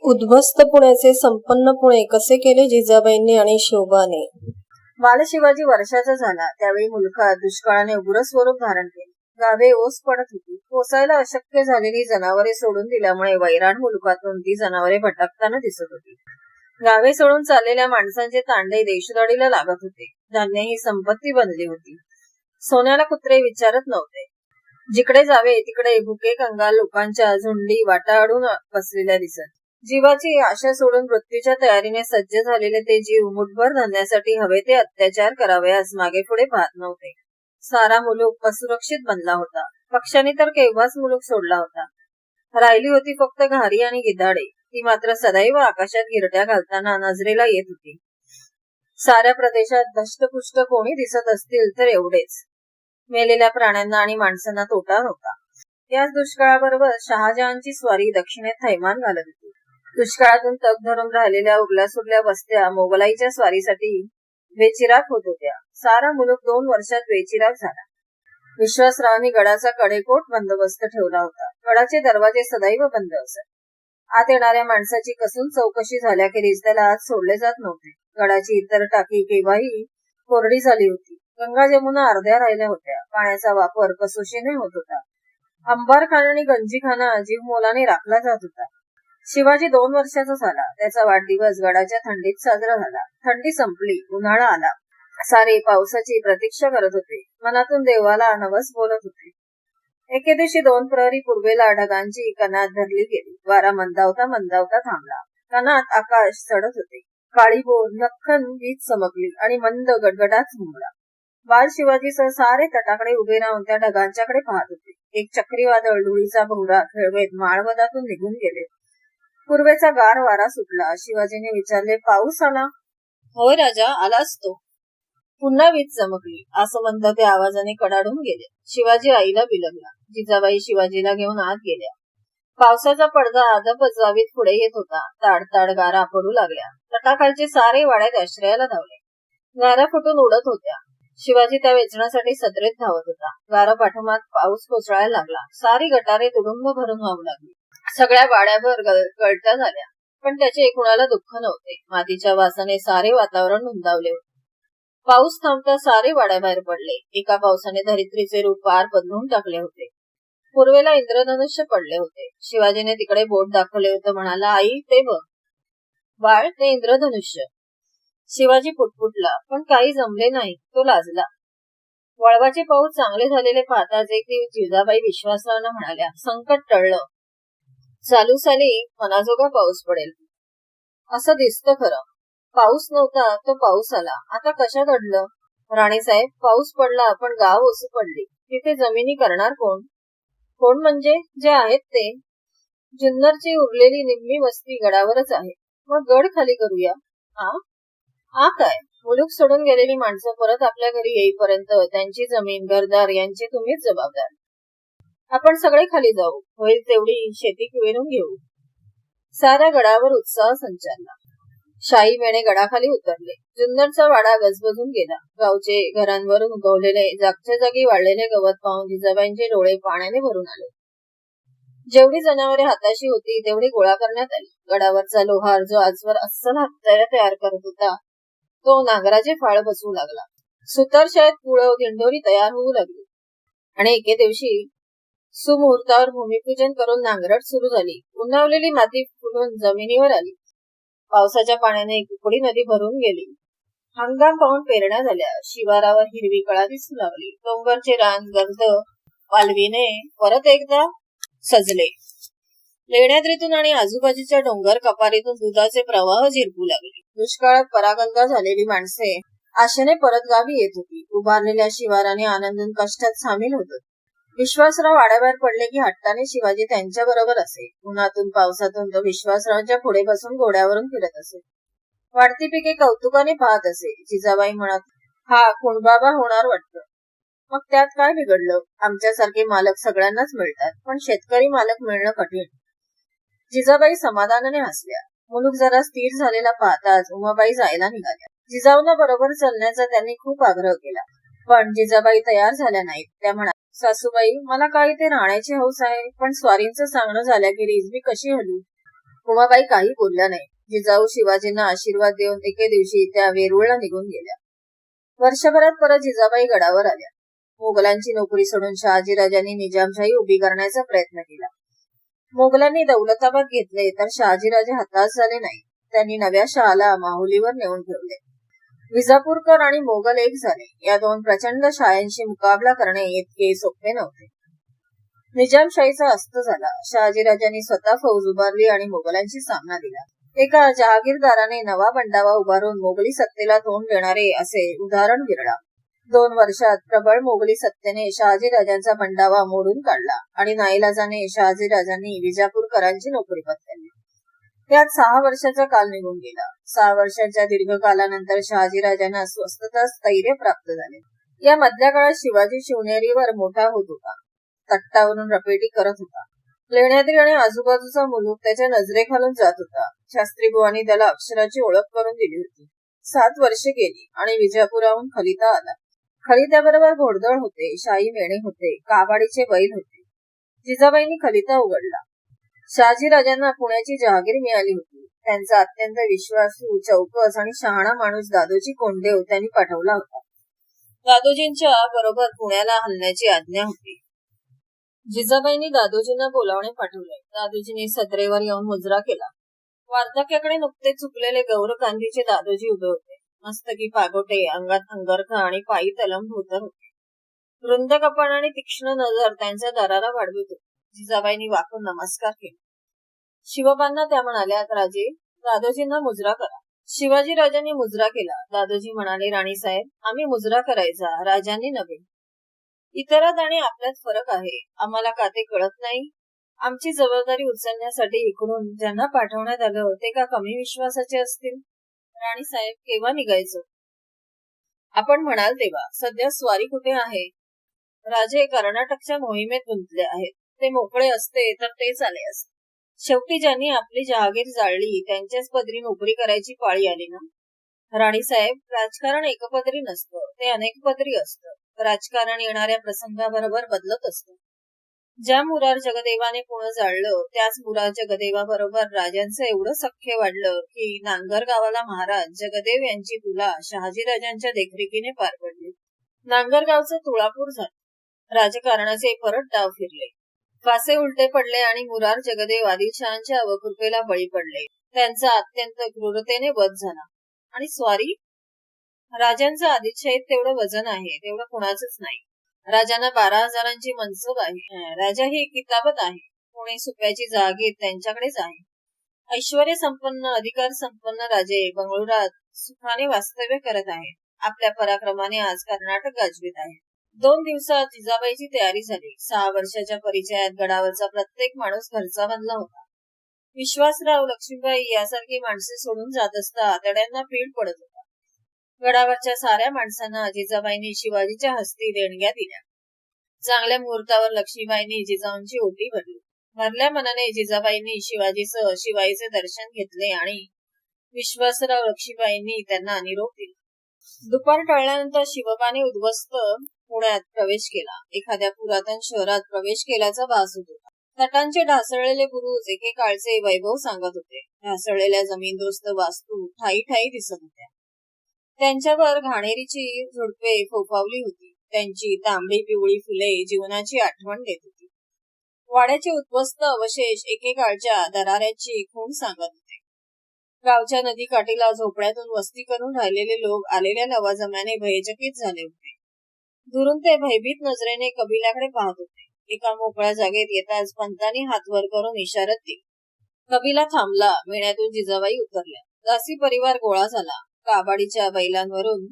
उद्ध्वस्त पुण्याचे संपन्न पुणे कसे केले जिजाबाईंनी आणि शोभाने. बालशिवाजी वर्षाचा झाला त्यावेळी मुलखात दुष्काळाने उग्र स्वरूप धारण केले. गावे ओस पडत होती. पोसायला अशक्य झालेली जनावरे सोडून दिल्यामुळे वैराण मुलखातून ती जनावरे भटकताना दिसत होती. गावे सोडून चाललेल्या माणसांचे तांडे देशदाडीला लागत होते. धान्य ही संपत्ती बनली होती. सोन्याला कुत्रे विचारत नव्हते. जिकडे जावे तिकडे भुके कंगाल लोकांच्या झुंडी वाटाडून बसलेल्या दिसत. जीवाची आशा सोडून मृत्यूच्या तयारीने सज्ज झालेले ते जीव मुठभर धान्यासाठी हवे ते अत्याचार करावयास मागे पुढे पाहत नव्हते. सारा मुलूक असुरक्षित बनला होता. पक्ष्यांनी तर केव्हाच मुलूक सोडला होता. राहिली होती फक्त घारी आणि गिधाडे. ती मात्र सदैव आकाशात गिरट्या घालताना नजरेला येत होती. साऱ्या प्रदेशात धष्टपुष्ट कोणी दिसत असतील तर एवढेच. मेलेल्या प्राण्यांना आणि माणसांना तोटा नव्हता. याच दुष्काळाबरोबर शहाजहानची स्वारी दक्षिणेत थैमान घालत होती. दुष्काळातून तग धरून राहिलेल्या उरल्या सुरल्या वस्त्या मोगलाईच्या स्वारीसाठी बेचिराग होत होत्या. सारा मुलूक 2 वर्षात बेचिराग झाला. विश्वासरावांनी गडाचा कडेकोट बंदोबस्त ठेवला होता. गडाचे दरवाजे सदैव बंद असत. आत येणाऱ्या माणसाची कसून चौकशी झाल्याखेरीज त्याला आत सोडले जात नव्हते. गडाची इतर टाकी केव्हाही कोरडी झाली होती. गंगा जमुना अर्ध्या राहिल्या होत्या. पाण्याचा वापर कसोशीने होत होता. अंबारखाना आणि गंजीखाना जीवमोलाने राखला जात होता. शिवाजी 2 वर्षाचा झाला. त्याचा वाढदिवस गडाच्या थंडीत साजरा झाला. थंडी संपली. उन्हाळा आला. सारे पावसाची प्रतीक्षा करत होते. मनातून देवाला नवस बोलत होते. एके दिवशी 2 प्रहरी पूर्वेला ढगांची कनात धरली गेली. वारा मंदावता मंदावता थांबला. कनात आकाश चढत होते. काळीभोर नक्खन वीज चमकली आणि मंद गडगडाट घुमला. बाल शिवाजीसह सारे तटाकडे उभे राहून त्या ढगांच्याकडे पाहत होते. एक चक्रीवादळ धुळीचा भोवरा खेळवेत माळवदातून निघून गेले. पूर्वेचा गार वारा सुटला. शिवाजीने विचारले, पाऊस आला? होय राजा, आलाच तो. पुन्हा वीज चमकली. आसमंत त्या आवाजाने कडाडून गेले. शिवाजी आईला बिलगला. जिजाबाई शिवाजीला घेऊन आत गेल्या. पावसाचा पडदा आदपजावीत पुढे येत होता. ताड ताड गारा पडू लागल्या. तटाखालचे सारे वाड्यात आश्रयाला धावले. गारा फुटून उडत होत्या. शिवाजी त्या वेचण्यासाठी सत्रेत धावत होता. गारा पाठोपाठ पाऊस कोसळायला लागला. सारी गटारे तुडुंब भरून वाहू लागली. सगळ्या वाड्याभर गळत्या झाल्या. पण त्याचे कुणाला दुःख नव्हते. मातीच्या वासाने सारे वातावरण धुंदावले होते. पाऊस थांबता सारे वाड्याबाहेर पडले. एका पावसाने धरित्रीचे रूप पार बदलून टाकले होते. पूर्वेला इंद्रधनुष्य पडले होते. शिवाजीने तिकडे बोट दाखवले होते. म्हणाला, आई ते बघ. बाळ, ते इंद्रधनुष्य. शिवाजी पुटपुटला, पण काही जमले नाही. तो लाजला. वळवाचे पाऊस चांगले झालेले पाहताच एक दिवस जिजाबाई विश्वासाने म्हणाल्या, संकट टळलं. चालू साली मनाजोगा पाऊस पडेल असं दिसतं. खरं पाऊस नव्हता तो पाऊस आला. आता कशात अडलं? राणीसाहेब, पाऊस पडला पण गाव ओसू पडली. तिथे जमिनी करणार कोण? कोण म्हणजे जे आहेत ते. जुन्नरची उरलेली निम्मी वस्ती गडावरच आहे. मग गड खाली करूया. काय? मुलूक सोडून गेलेली माणसं परत आपल्या घरी येईपर्यंत त्यांची जमीन घरदार यांचे तुम्हीच जबाबदार. आपण सगळे खाली जाऊ. होईल तेवढी शेती पिळून घेऊ. साऱ्या गडावर उत्साह संचारला. शाही मेणे गडाखाली उतरले. जुन्नरचा वाडा गजबजून गेला. गावचे घरांवरून उगवलेले जागच्या जागी वाढलेले गवत पाहून जिजाबाईंचे डोळे पाण्याने भरून आले. जेवढी जनावरे हाताशी होती तेवढी गोळा करण्यात आली. गडावरचा लोहार जो आजवर अस्सल हत्यारे तयार करत होता तो नांगराचे फाळ बसवू लागला. सुतारशाळेत पुळव दिंडोरी तयार होऊ लागली. आणि एके दिवशी सुमुहूर्तावर भूमिपूजन करून नांगरट सुरू झाली. उन्हावलेली माती फुटून जमिनीवर आली. पावसाच्या पाण्याने कुकडी नदी भरून गेली. हंगाम पाहून पेरण्या झाल्या. शिवारावर हिरवी कळा दिसू लागली. डोंगरचे रान गर्द पालवीने परत एकदा सजले. लेण्याद्रीतून आणि आजूबाजूच्या डोंगर कपारीतून दुधाचे प्रवाह झिरपू लागले. दुष्काळात परागंदा झालेली माणसे आशेने परत गावी येत होती. उभारलेल्या शिवाराने आनंदून कष्टात सामील होत. विश्वासराव वाड्याबाहेर पडले की हट्टाने शिवाजी त्यांच्या बरोबर असे. उन्हातून पावसातून तो विश्वासरावांच्या पुढे बसून घोड्यावरून फिरत असे. वाढती पिके कौतुकाने पाहत असे. जिजाबाई म्हणत, हा कुणबाबा होणार वाटतं. मग त्यात काय बिघडलं? आमच्यासारखे मालक सगळ्यांनाच मिळतात, पण शेतकरी मालक मिळणं कठीण. जिजाबाई समाधानाने हसल्या. मुलूक जरा स्थिर झालेला पाहताच उमाबाई जायला निघाल्या. जिजाऊंना बरोबर चालण्याचा त्यांनी खूप आग्रह केला, पण जिजाबाई तयार झाल्या नाहीत. त्या म्हणाल्या, सासूबाई, मला काय इथे राहण्याची हौस आहे, पण स्वारींचं सांगणं झाल्याखेरीज मी कशी हलू? उमाबाई काही बोलल्या नाही. जिजाऊ शिवाजींना आशीर्वाद देऊन एके दिवशी त्या वेरूळला निघून गेल्या. वर्षभरात परत जिजाबाई गडावर आल्या. मोगलांची नोकरी सोडून शहाजीराजांनी निजामशाही उभी करण्याचा प्रयत्न केला. मोगलांनी दौलताबाद घेतले तर शहाजीराजे हताश झाले नाही. त्यांनी नव्या शहाला माहुलीवर नेऊन ठेवले. विजापूरकर आणि मोगल एक झाले. या दोन प्रचंड शायांशी मुकाबला करणे इतके सोपे नव्हते. निजामशाहीचा अस्त झाला. शहाजीराजांनी स्वतः फौज उभारली आणि मोगलांशी सामना दिला. एका जहागीरदाराने नवा बंडावा उभारून मोगली सत्तेला तोंड देणारे असे उदाहरण गिरला. 2 वर्षात प्रबळ मोगली सत्तेने शहाजीराजांचा बंडावा मोडून काढला आणि नाईलाजाने शहाजीराजांनी विजापूरकरांची नोकरी पत्करली. त्यात 6 वर्षाचा काल निघून गेला. 6 वर्षांच्या दीर्घकालानंतर शहाजीराजांना स्वस्थता स्थैर्य प्राप्त झाले. या मधल्या काळात शिवाजी शिवनेरीवर मोठा होत होता. तट्टावरून रपेटी करत होता. लेण्याद्री आणि आजूबाजूचा मुलूक त्याच्या नजरेखालून जात होता. शास्त्री बुवांनी त्याला अक्षराची ओळख करून दिली होती. 7 वर्षे गेली आणि विजापुराहून खलिता आला. खलित्याबरोबर घोडदळ होते, शाही मेणे होते, काबाडीचे बैल होते. जिजाबाईंनी खलिता उघडला. शहाजीराजांना पुण्याची जहागीर मिळाली होती. त्यांचा अत्यंत विश्वासू, चौकस आणि शहाणा माणूस दादोजी कोंडदेव त्यांनी पाठवला होता. दादोजींच्या बरोबर पुण्याला हलण्याची आज्ञा होती. जिजाबाईंनी दादोजींना बोलावणे पाठवले. दादोजींनी सदरेवर येऊन मुजरा केला. वार्धक्याकडे नुकतेच चुकलेले गौरकांतीचे दादोजी उभे होते. मस्तकी पागोटे, अंगात अंगरखा आणि पायी तलम धोतर होते. रुंद कपाळ आणि तीक्ष्ण नजर त्यांचा दरारा वाढवित होती. जिजाबाईंनी वाकून नमस्कार केला. शिवबांना त्या म्हणाल्या, राजे, दादोजींना मुजरा करा. शिवाजी राजांनी मुजरा केला. दादोजी म्हणाले, राणीसाहेब, आम्ही मुजरा करायचा, राजांनी नव्हे. इतरात आणि आपल्यात फरक आहे. आम्हाला का ते कळत नाही? आमची जबाबदारी उचलण्यासाठी इकडून ज्यांना पाठवण्यात आलं ते का कमी विश्वासाचे असतील? राणीसाहेब, केव्हा निघायचं? आपण म्हणाल तेव्हा. सध्या स्वारी कुठे आहे? राजे कर्नाटकच्या मोहिमेत गुंतले आहेत. ते मोकळे असते तर तेच आले असते. शेवटी ज्यांनी आपली जहागीर जाळली त्यांच्याच पदरी नोकरी करायची पाळी आली ना? राणीसाहेब, राजकारण एकपदरी नसतं, ते अनेक पदरी असतं. राजकारण येणाऱ्या प्रसंगाबरोबर बदलत असतं. ज्या मुरार जगदेवाने पुणे जाळलं त्याच मुरार जगदेवाबरोबर राजांचं एवढं सख्य वाढलं की नांगर गावाला महाराज जगदेव यांची तुला शहाजीराजांच्या देखरेखीने पार पडली. नांगरगावचं तुळापूर झालं. राजकारणाचे परत डाव फिरले. फासे उलटे पडले आणि मुरार जगदेव आदिलशहांच्या अवकृपेला बळी पडले. त्यांचा अत्यंत क्रूरतेने वध झाला. आणि स्वारी? राजांचं आदिलशाहीत तेवढं वजन आहे तेवढं कुणाचंच नाही. राजांना 12,000ची मनसब आहे. राजा ही किताबत आहे. पुणे सुप्याची जहागीर त्यांच्याकडेच आहे. ऐश्वर्य संपन्न, अधिकार संपन्न राजे बंगळुरात सुखाने वास्तव्य करत आहेत. आपल्या पराक्रमाने आज कर्नाटक गाजवीत आहे. 2 दिवसात जिजाबाईची तयारी झाली. 6 वर्षाच्या परिचयात गडावरचा प्रत्येक माणूस घरचा बनला होता. विश्वासराव, लक्ष्मीबाई यासारखी माणसे सोडून जात असता आतड्यांना पीड पडत होता. गडावरच्या साऱ्या माणसांना जिजाबाईंनी शिवाजीच्या हस्ती देणग्या दिल्या. चांगल्या मुहूर्तावर लक्ष्मीबाईंनी जिजाऊंची ओटी भरली. भरल्या मनाने जिजाबाईंनी शिवाजीचं शिवाईचे दर्शन घेतले आणि विश्वासराव, लक्ष्मीबाईंनी त्यांना निरोप दिला. दुपार टळल्यानंतर शिवबाने उद्ध्वस्त पुण्यात प्रवेश केला. एखाद्या पुरातन शहरात प्रवेश केल्याचा भास होत होता. तटांचे ढासळलेले बुरुज एकेकाळचे वैभव सांगत होते. ढासळलेल्या जमीनदोस्त वास्तू ठाई ठाई दिसत होत्या. त्यांच्यावर घाणेरीची झुडपे फोफावली होती. त्यांची तांबडी पिवळी फुले जीवनाची आठवण देत होती. वाड्याचे उद्ध्वस्त अवशेष एकेकाळच्या दराऱ्याची खूण सांगत होते. गावच्या नदीकाठीला झोपड्यातून वस्ती करून राहिलेले लोक आलेल्या लवाजम्याने भयचकित झाले होते. दुरून ते भयभीत नजरेने कबिलाकडे पाहत होते. एका मोकळ्या जागेत येताच पंतांनी हात वर करून इशारत दिली. कबिला थांबला. मेण्यातून जिजाबाई उतरल्या. दासी परिवार गोळा झाला. काबाडीच्या बैलांवरून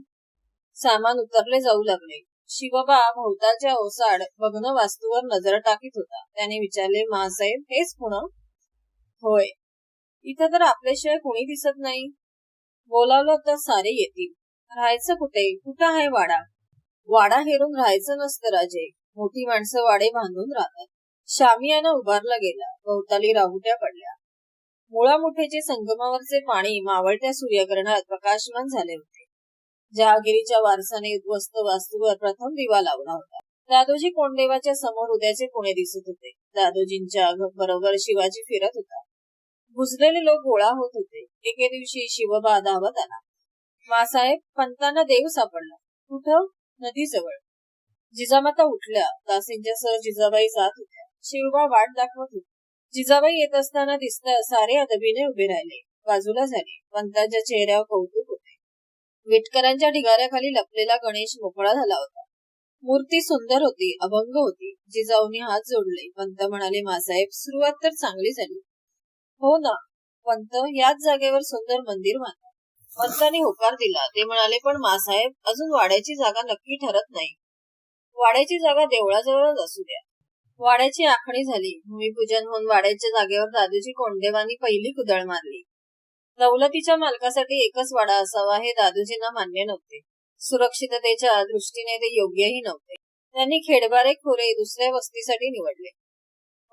सामान उतरले जाऊ लागले. शिवबा भोवतालच्या ओसाड भग्न वास्तूवर नजर टाकीत होता. त्याने विचारले, महासाहेब, हेच पुणे? होय. इथं तर आपल्याशिवाय कोणी दिसत नाही. बोलावलं तर सारे येतील. राहायचं कुठे? कुठं आहे वाडा? वाडा हेरून राहायचं नसतं राजे. मोठी माणसं वाडे बांधून राहतात. शामियाना उभारला गेला. भोवताली राहुट्या पडल्या. मुळामुठेचे संगमावरचे पाणी मावळत्या सूर्यकिरणात प्रकाशमान झाले होते. जहागिरीच्या वारसाने उद्ध्वस्त वास्तूवर प्रथम दिवा लावला होता. दादोजी कोंडदेवाच्या समोर उद्याचे पुणे दिसत होते. दादोजींच्या बरोबर शिवाजी फिरत होता. बुजलेले लोक गोळा होत होते. एके दिवशी शिवबा धावत आला. मासाहेब, पंतांना देव सापडला. कुठं? नदीजवळ. जिजामाता उठल्या. दासींच्या सह जिजाबाई जात होत्या. शिवबा वाट दाखवत होते. जिजाबाई येत असताना दिसता सारे अदबीने उभे राहिले. बाजूला झाले. पंतांच्या चेहऱ्यावर कौतुक होते. विटकरांच्या ढिगाऱ्याखाली लपलेला गणेश मोकळा झाला होता. मूर्ती सुंदर होती, अभंग होती. जिजाऊनी हात जोडले. पंत म्हणाले, मासाहेब, सुरुवात तर चांगली झाली. हो ना पंत, याच जागेवर सुंदर मंदिर बांधा. पंतांनी होकार दिला. ते म्हणाले, पण मासाहेब, अजून वाड्याची जागा नक्की ठरत नाही. वाड्याची जागा देवळाजवळच असू द्या. वाड्याची आखणी झाली. भूमिपूजन होऊन वाड्याच्या जागेवर दादूजी कोंडेवानी पहिली कुदळ मारली. दौलतीच्या मालकासाठी एकच वाडा असावा हे दादूजींना मान्य नव्हते. सुरक्षिततेच्या दृष्टीने ते योग्यही नव्हते. त्यांनी खेडबारे खोरे दुसऱ्या वस्तीसाठी निवडले.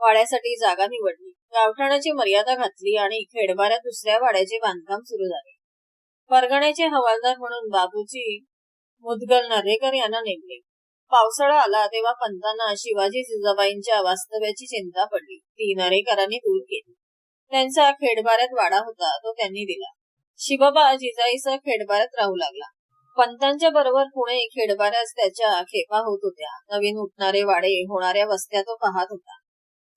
वाड्यासाठी जागा निवडली. गावठाणाची मर्यादा घातली आणि खेडबाऱ्यात दुसऱ्या वाड्याचे बांधकाम सुरू झाले. परगण्याचे हवालदार म्हणून बाबूजी मुदगल नरेकर यांना नेमले. पावसाळा आला तेव्हा पंतांना शिवाजी जिजाबाईंच्या वास्तव्याची चिंता पडली. ती नरेकरांनी दूर केली. त्यांचा खेडबाऱ्यात वाडा होता, तो त्यांनी दिला. शिवबा जिजाईसह खेडबाऱ्यात राहू लागला. पंतांच्या बरोबर पुणे खेडबाऱ्यात त्याच्या खेपा होत होत्या. नवीन उठणारे वाडे, होणाऱ्या वस्त्या तो पाहत होता.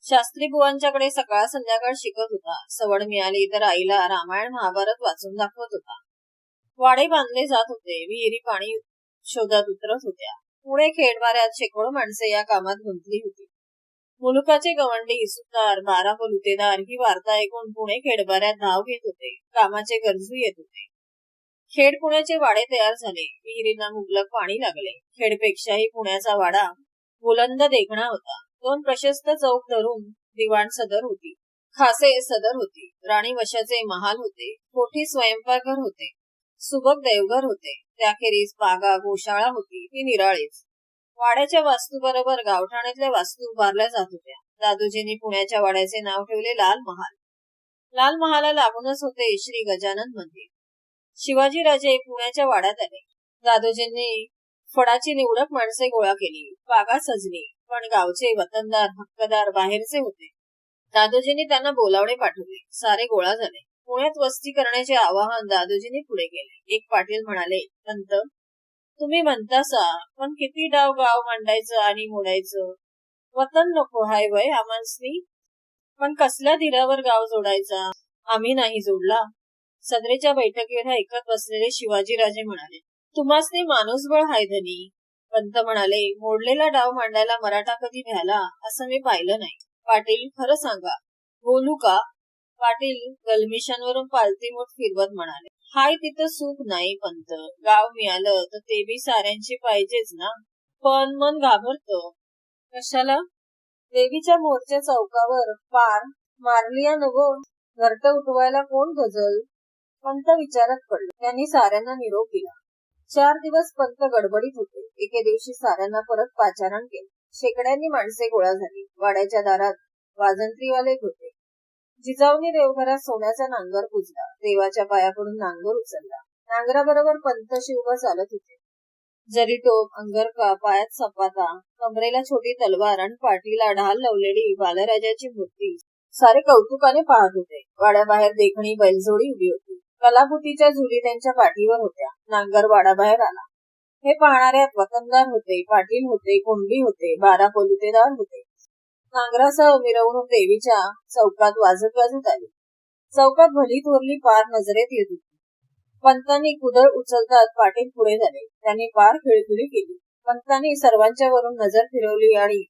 शास्त्री बुवांच्याकडे सकाळ संध्याकाळ शिकत होता. सवड मिळाली तर आईला रामायण महाभारत वाचून दाखवत होता. वाडे बांधले जात होते. विहिरी पाणी शोधात उतरत होत्या. पुणे खेडबाऱ्यात शेकडो माणसे या कामात गुंतली होती. मुलुकाचे गवंडी, सुतार, बारा लुटेदार ही वार्ता ऐकून पुणे खेडबाऱ्यात धाव घेत होते. कामाचे गरजू येत होते. खेड पुण्याचे वाडे तयार झाले. विहिरींना मुबलक पाणी लागले. खेडपेक्षाही पुण्याचा वाडा बुलंद देखणा होता. 2 प्रशस्त चौक धरून दिवाण सदर होती. खासे सदर होती. राणी वशाचे महाल होते. मोठी स्वयंपाकघर होते. सुबक देवघर होते. त्याखेरीज बागा, गोशाळा होती. ती निराळीच. वाड्याच्या वास्तू बरोबर गावठाण्यातल्या वास्तू उभारल्या जात होत्या. दादूजींनी पुण्याच्या वाड्याचे नाव ठेवले लाल महाल. लाल महाला लागूनच होते श्री गजानन मंदिर. शिवाजीराजे पुण्याच्या वाड्यात आले. दादूजींनी फडाची निवडक माणसे गोळा केली. बागा सजली. पण गावचे वतनदार, हक्कदार बाहेरचे होते. दादूजींनी त्यांना बोलावणे पाठवले. सारे गोळा झाले. पुण्यात वस्ती करण्याचे आवाहन दादूजींनी पुढे केले. एक पाटील म्हणाले, पंत, तुम्ही म्हणतासा, पण किती डाव गाव मांडायचं आणि मोडायचं. वतन नको हाय वय आमांसनी. पण कसल्या धीरावर गाव जोडायचा. आम्ही नाही जोडला. सदरेच्या बैठकीवर ऐकत बसलेले शिवाजीराजे म्हणाले, तुम्हासनी माणूसबळ हाय धनी. पंत म्हणाले, मोडलेला डाव मांडायला मराठा कधी भ्याला असं मी पाहिलं नाही. पाटील, खरं सांगा, बोलू का. पाटील गलमिशांवरून पालती मूठ फिरवत म्हणाले, हाय तिथं सुख नाही पंत. गाव मिळालं तर ते बी साऱ्यांची पाहिजेच ना. पण मन घाबरत. कशाला. देवीच्या मोर्च्या चौकावर पार मारली या नव. घरट उठवायला कोण गजल. पंत विचारात पडले. त्यांनी साऱ्यांना निरोप दिला. 4 दिवस पंत गडबडीत होते. एके दिवशी साऱ्यांना परत पाचारण केले. शेकड्यांनी माणसे गोळा झाली. वाड्याच्या दारात वाजंत्रीवाले होते. जिजाऊनी देवघरात सोन्याचा नांगर पुजला. देवाच्या पायाकडून नांगर उचलला. नांगराबरोबर पंत शिवबा चालत होते. जरी टोप, अंगरका, पायात सपाता, कमरेला छोटी तलवार आणि पाठीला ढाल लावलेली बालराजाची मूर्ती सारे कौतुकाने पाहत होते. वाड्याबाहेर देखणी बैलजोडी उभी होती. कलाभूतीच्या झुली त्यांच्या पाठीवर होत्या. नांगर वाड्याबाहेर आला. हे पाहणाऱ्यात वतनदार होते, पाटील होते, कुंडी होते, 12 पलुतेदार होते. नांगरासह मिरवणूक देवीच्या चौकात वाजत वाजत आली. चौकात भली थोरली पार नजरेत येत होती. पंतांनी कुदळ उचलतात पाटील पुढे झाले. त्यांनी पार खिळखिळी केली. पंतांनी सर्वांच्या वरून नजर फिरवली आणि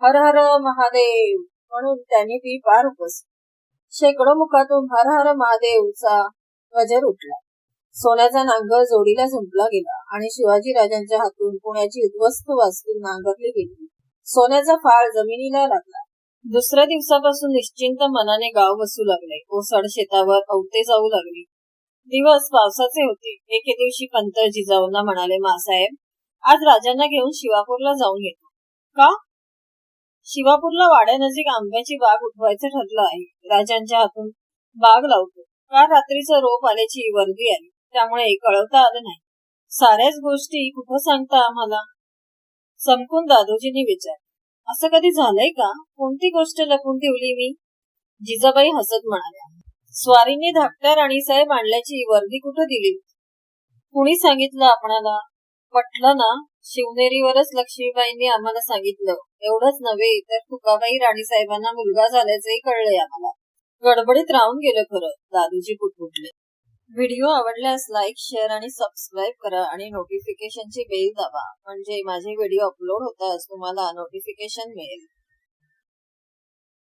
हर हर महादेव म्हणून त्यांनी ती पार उपसली. शेकडो मुखातून हर हर महादेवचा गजर उठला. सोन्याचा नांगर जोडीला जुंपला गेला आणि शिवाजी राजांच्या हातून पुण्याची उद्ध्वस्त वास्तू नांगरली गेली. सोन्याचा फाळ जमिनीला लागला. दुसऱ्या दिवसापासून निश्चिंत मनाने गाव बसू लागले. ओसाड शेतावर अवते जाऊ लागली. दिवस पावसाचे होते. एके दिवशी पंत जिजाऊंना म्हणाले, मासाहेब, आज राजांना घेऊन शिवापूरला जाऊन येतो. का. शिवापूरला वाड्यानजीक आंब्याची बाग उठवायचं ठरलं आहे. राजांच्या हातून बाग लावतो. काल रात्रीचं रोप आल्याची वर्दी आली. त्यामुळे कळवता आलं नाही. साऱ्याच गोष्टी कुठं सांगता आम्हाला. समकून दादोजींनी विचारले, असं कधी झालंय का. कोणती गोष्ट लपून ठेवली मी. जिजाबाई हसत म्हणाल्या, स्वारीने धाकट्या राणीसाहेब आणल्याची वर्दी कुठं दिली? कुणी सांगितलं आपणाला? पटलं ना? शिवनेरीवरच लक्ष्मीबाईंनी आम्हाला सांगितलं. एवढंच नव्हे तर तुकाबाई राणीसाहेबांना मुलगा झाल्याचंही कळलंय आम्हाला. गडबडीत राहून गेलं खरं, दादूजी पुटपुटले. व्हिडिओ आवडल्यास लाईक, शेअर आणि सबस्क्राईब करा आणि नोटिफिकेशनची बेल दाबा, म्हणजे माझे व्हिडिओ अपलोड होताच तुम्हाला नोटिफिकेशन मिळेल.